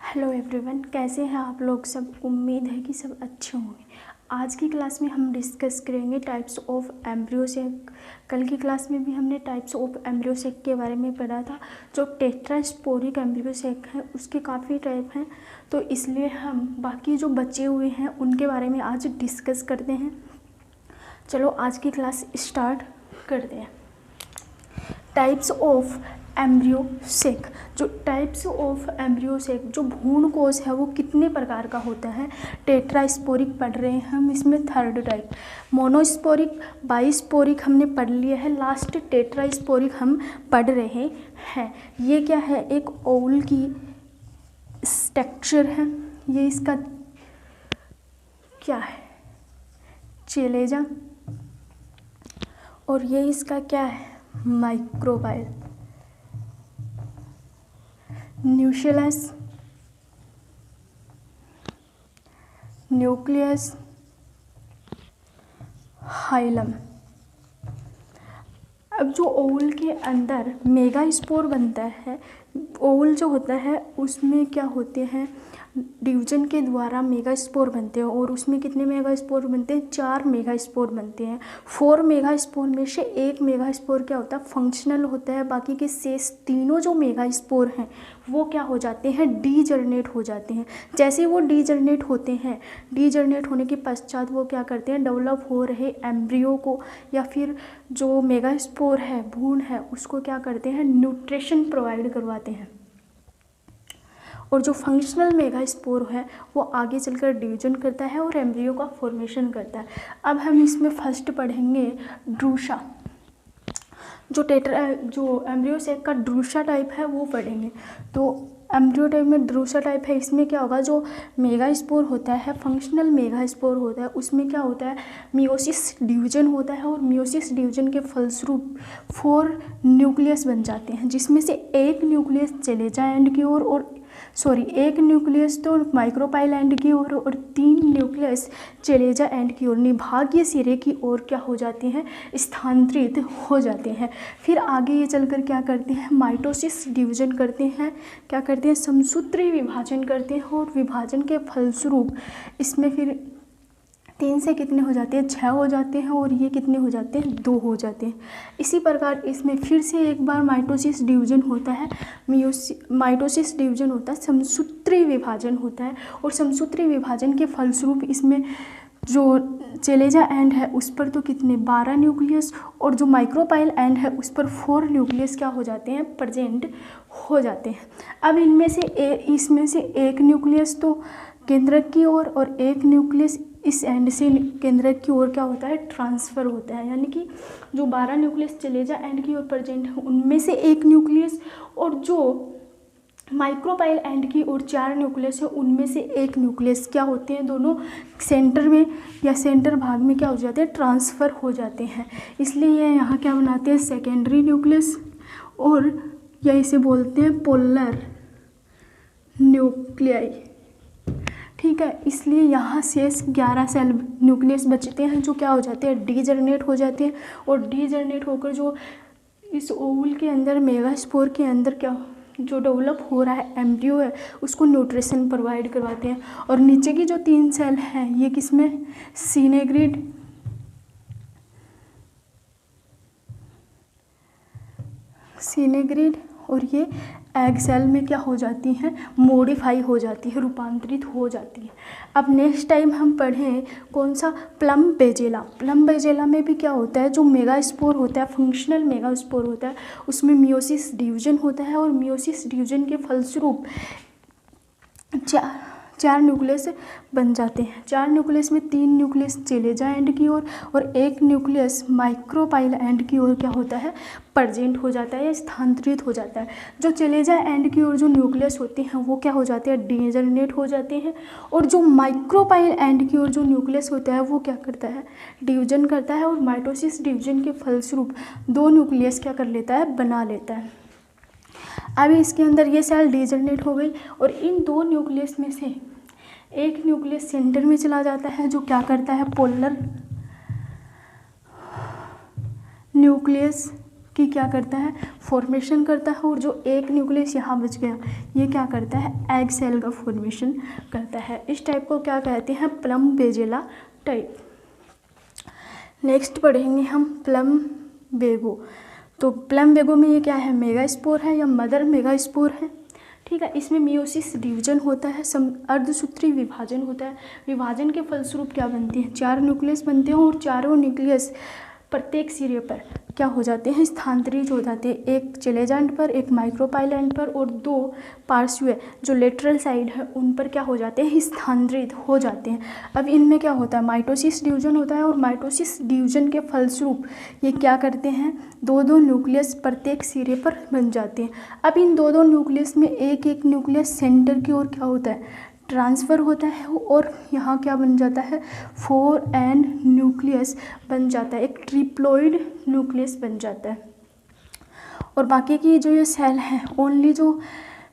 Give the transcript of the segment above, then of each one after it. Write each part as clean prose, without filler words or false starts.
Hello everyone, कैसे हैं आप लोग सब। उम्मीद है कि सब अच्छे होंगे। आज की क्लास में हम डिस्कस करेंगे टाइप्स ऑफ एम्ब्रियो सेक। कल की क्लास में भी हमने टाइप्स ऑफ एम्ब्रियो सेक के बारे में पढ़ा था। जो टेट्रास्पोरिक एम्ब्रियो सेक है उसके काफ़ी टाइप हैं, तो इसलिए हम बाकी जो बचे हुए हैं उनके बारे में आज डिस्कस करते हैं। चलो आज की क्लास स्टार्ट करते हैं। Types of embryo sac. जो टाइप्स ऑफ एम्ब्रियो सेक, जो भ्रूण कोश है वो कितने प्रकार का होता है। टेट्रास्पोरिक पढ़ रहे हैं हम, इसमें थर्ड टाइप। मोनोस्पोरिक, बाइस्पोरिक हमने पढ़ लिया है, लास्ट टेट्रास्पोरिक हम पढ़ रहे हैं। ये क्या है, एक ओवल की स्ट्रक्चर है। ये इसका क्या है, चेलेजा, और ये इसका क्या है, माइक्रोबाइल, न्यूक्लियस, न्यूक्लियस, हाइलम। अब जो ओवल के अंदर मेगास्पोर बनता है, ओवल जो होता है उसमें क्या होते हैं, डिवीजन के द्वारा मेगास्पोर बनते हैं। और उसमें कितने मेगास्पोर बनते हैं, 4 मेगास्पोर बनते हैं। 4 मेगास्पोर में से एक मेगास्पोर क्या होता है, फंक्शनल होता है। बाकी के शेष तीनों जो मेगास्पोर हैं वो क्या हो जाते हैं, डीजर्नेट हो जाते हैं। जैसे वो डीजर्नेट होते हैं, डीजर्नेट होने के पश्चात वो क्या करते हैं, डेवलप हो रहे एम्ब्रियो को या फिर जो मेगास्पोर है, भ्रूण है, उसको क्या करते हैं, न्यूट्रिशन प्रोवाइड करवाते हैं। और जो फंक्शनल मेगास्पोर है वो आगे चलकर डिवीजन करता है और एम्ब्रियो का फॉर्मेशन करता है। अब हम इसमें फर्स्ट पढ़ेंगे ड्रूसा। जो एम्ब्रियो सेक का ड्रूसा टाइप है वो पढ़ेंगे। तो एम्ब्रियो टाइप में ड्रूसा टाइप है, इसमें क्या होगा, जो मेगास्पोर होता है, फंक्शनल मेगास्पोर होता है, उसमें क्या होता है, मियोसिस डिवीजन होता है। और मियोसिस डिवीजन के फलस्वरूप 4 न्यूक्लियस बन जाते हैं, जिसमें से एक न्यूक्लियस चलेजा एंड की ओर, और एक न्यूक्लियस तो माइक्रोपाइल एंड की ओर, और 3 न्यूक्लियस चलेजा एंड की ओर, निभागीय सिरे की ओर क्या हो जाते हैं, स्थानांतरित हो जाते हैं। फिर आगे ये चलकर क्या करते हैं, माइटोसिस डिवीजन करते हैं, क्या करते हैं, समसूत्री विभाजन करते हैं। और विभाजन के फलस्वरूप इसमें फिर 3 से कितने हो जाते हैं, 6 हो जाते हैं, और ये कितने हो जाते हैं, 2 हो जाते हैं। इसी प्रकार इसमें फिर से एक बार माइटोसिस डिवीजन होता है, माइटोसिस डिवीजन होता है, समसूत्री विभाजन होता है। और समसूत्री विभाजन के फलस्वरूप इसमें जो चेलेजा एंड है उस पर तो कितने, 12 न्यूक्लियस, और जो माइक्रोपाइल एंड है उस पर 4 न्यूक्लियस क्या हो जाते हैं, प्रेजेंट हो जाते हैं। अब इसमें से एक न्यूक्लियस तो केंद्रक की ओर और एक न्यूक्लियस इस एंड से केंद्रक की ओर क्या होता है, ट्रांसफ़र होता है। यानी कि जो 12 न्यूक्लियस चलेजा एंड की ओर प्रेजेंट है उनमें से एक न्यूक्लियस, और जो माइक्रोपाइल एंड की ओर 4 न्यूक्लियस है उनमें से एक न्यूक्लियस क्या होते हैं, दोनों सेंटर में या सेंटर भाग में क्या हो जाते हैं, ट्रांसफ़र हो जाते हैं। इसलिए ये यहाँ क्या बनाते हैं, सेकेंडरी न्यूक्लियस, और या इसे बोलते हैं पोलर न्यूक्लियाई। ठीक है, इसलिए यहाँ शेष 11 सेल न्यूक्लियस बचते हैं जो क्या हो जाते हैं, डीजर्नेट हो जाते हैं। और डीजर्नेट होकर जो इस ओवल के अंदर, मेगास्पोर के अंदर क्या जो डेवलप हो रहा है एम्ब्रियो है उसको न्यूट्रिशन प्रोवाइड करवाते हैं। और नीचे की जो 3 सेल हैं ये किसमें, सीनेग्रिड और ये एग सेल में क्या हो जाती हैं, मॉडिफाई हो जाती है, रूपांतरित हो जाती है। अब नेक्स्ट टाइम हम पढ़ें कौन सा, प्लम बेजेला। प्लम बेजेला में भी क्या होता है, जो मेगास्पोर होता है, फंक्शनल मेगास्पोर होता है, उसमें मियोसिस डिवीजन होता है। और मियोसिस डिवीजन के फलस्वरूप 4 न्यूक्लियस बन जाते हैं। 4 न्यूक्लियस में 3 न्यूक्लियस चेलेजा एंड की ओर और एक न्यूक्लियस माइक्रोपाइल एंड की ओर क्या होता है, प्रेजेंट हो जाता है या स्थानांतरित हो जाता है। जो चेलेजा एंड की ओर जो न्यूक्लियस होते हैं वो क्या हो जाते हैं, डीजर्नेट हो जाते हैं। और जो माइक्रोपाइल एंड की ओर जो न्यूक्लियस होता है वो क्या करता है, डिवीजन करता है। और माइटोसिस डिवीजन के फलस्वरूप 2 न्यूक्लियस क्या कर लेता है, बना लेता है। अभी इसके अंदर ये सेल डीजर्नेट हो गई, और इन 2 न्यूक्लियस में से एक न्यूक्लियस सेंटर में चला जाता है जो क्या करता है, पोलर न्यूक्लियस की क्या करता है, फॉर्मेशन करता है। और जो एक न्यूक्लियस यहाँ बच गया, ये क्या करता है, एग सेल का फॉर्मेशन करता है। इस टाइप को क्या कहते हैं, प्लम बेजेला टाइप। नेक्स्ट पढ़ेंगे हम प्लम बेगो। तो प्लम बेगो में ये क्या है, मेगास्पोर है या मदर मेगास्पोर है। ठीक है, इसमें मियोसिस डिवीजन होता है, अर्धसूत्री विभाजन होता है। विभाजन के फलस्वरूप क्या बनती है, 4 न्यूक्लियस बनते हैं और चारों न्यूक्लियस प्रत्येक सिरे पर क्या हो जाते हैं, स्थानांतरित हो जाते हैं। एक चलेजा एंड पर, एक माइक्रोपाइल एंड पर, और 2 पार्श्व जो लेटरल साइड है उन पर क्या हो जाते हैं, स्थानांतरित हो जाते हैं। अब इनमें क्या होता है, माइटोसिस डिवीजन होता है और माइटोसिस डिवीजन के फलस्वरूप ये क्या करते हैं, 2-2 न्यूक्लियस प्रत्येक सिरे पर बन जाते हैं। अब इन 2-2 न्यूक्लियस में एक एक न्यूक्लियस सेंटर की ओर क्या होता है, ट्रांसफ़र होता है और यहाँ क्या बन जाता है, 4n न्यूक्लियस बन जाता है, एक ट्रिप्लोइड न्यूक्लियस बन जाता है। और बाकी की जो ये सेल हैं, ओनली जो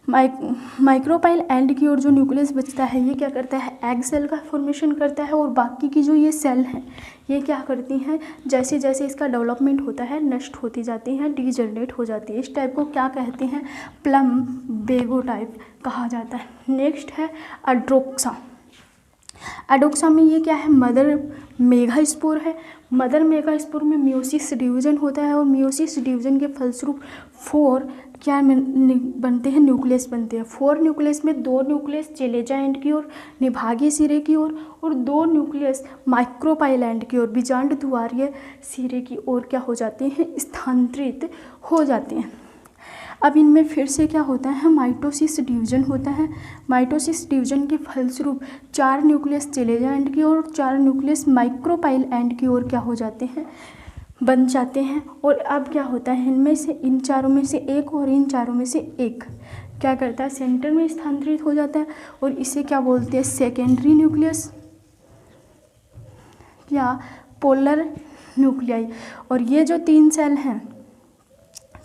माइक्रोपाइल एंड की ओर जो न्यूक्लियस बचता है ये क्या करता है, एग सेल का फॉर्मेशन करता है। और बाकी की जो ये सेल हैं ये क्या करती हैं, जैसे जैसे इसका डेवलपमेंट होता है नष्ट होती जाती हैं, डीजनरेट हो जाती है। इस टाइप को क्या कहते हैं, प्लम बेगो टाइप कहा जाता है। नेक्स्ट है अड्रोक्सा। एडोक्सा में ये क्या है, मदर मेगास्पोर है। मदर मेगास्पोर में मियोसिस डिवीजन होता है और मियोसिस डिवीजन के फलस्वरूप 4 क्या बनते हैं, न्यूक्लियस बनते हैं। 4 न्यूक्लियस में 2 न्यूक्लियस चलेजा एंड की ओर, निभागीय सिरे की ओर, और 2 न्यूक्लियस माइक्रोपाइल एंड की ओर, बीजांड द्वारीय सिरे की ओर क्या हो जाते हैं, स्थानांतरित हो जाते हैं। अब इनमें फिर से क्या होता है, माइटोसिस डिवीजन होता है। माइटोसिस डिवीजन के फलस्वरूप 4 न्यूक्लियस चलेजा एंड की ओर, 4 न्यूक्लियस माइक्रोपाइल एंड की ओर क्या हो जाते हैं, बन जाते हैं। और अब क्या होता है, इनमें से इन चारों में से एक और इन चारों में से एक क्या करता है, सेंटर में स्थानांतरित हो जाता है और इसे क्या बोलते हैं, सेकेंडरी न्यूक्लियस या पोलर न्यूक्लियाई। और ये जो 3 सेल हैं,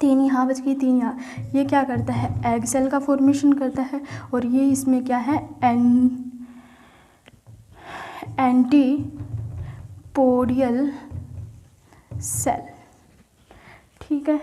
3 यहाँ बच गई, 3 यहाँ, ये क्या करता है, एग सेल का फॉर्मेशन करता है। और ये इसमें क्या है, एंटीपोडियल सेल। ठीक है,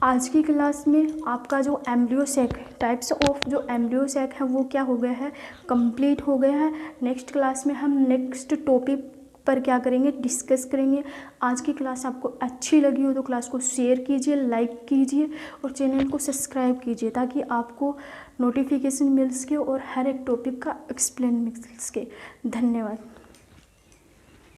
आज की क्लास में आपका जो एम्ब्रियो सैक, टाइप्स ऑफ जो एम्ब्रियो सैक है वो क्या हो गया है, कंप्लीट हो गया है। नेक्स्ट क्लास में हम नेक्स्ट टॉपिक पर क्या करेंगे, डिस्कस करेंगे। आज की क्लास आपको अच्छी लगी हो तो क्लास को शेयर कीजिए, लाइक कीजिए और चैनल को सब्सक्राइब कीजिए ताकि आपको नोटिफिकेशन मिल सके और हर एक टॉपिक का एक्सप्लेन मिल सके। धन्यवाद।